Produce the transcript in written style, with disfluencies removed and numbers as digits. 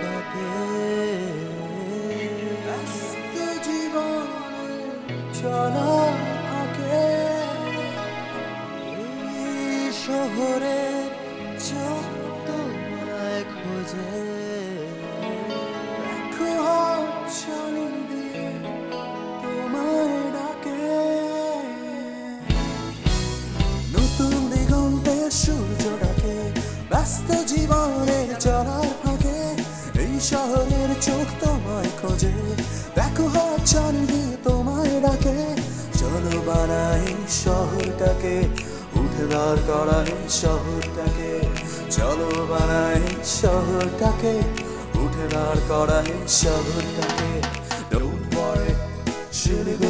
ডাকে ব্যস্ত জীবনে চলার ফাঁকে এই শহরের চোখ তোমায় খোঁজে দেখো হাতছানি দিয়ে তোমায় ডাকে নতুন দিগন্তের সূর্য ডাকে ব্যস্ত জীবনের চলার ফাঁকে এই শহরের চোখ তোমায় খোঁজে দেখো হাতছানি দিয়ে তোমায় ডাকে চলো বানাই শহরটাকে উঠে দাঁড় করাই শহরটাকে চলো বানাই শহরটাকে উঠে দাঁড় করাই শহরটাকে Don't worry, শিলিগুড়ি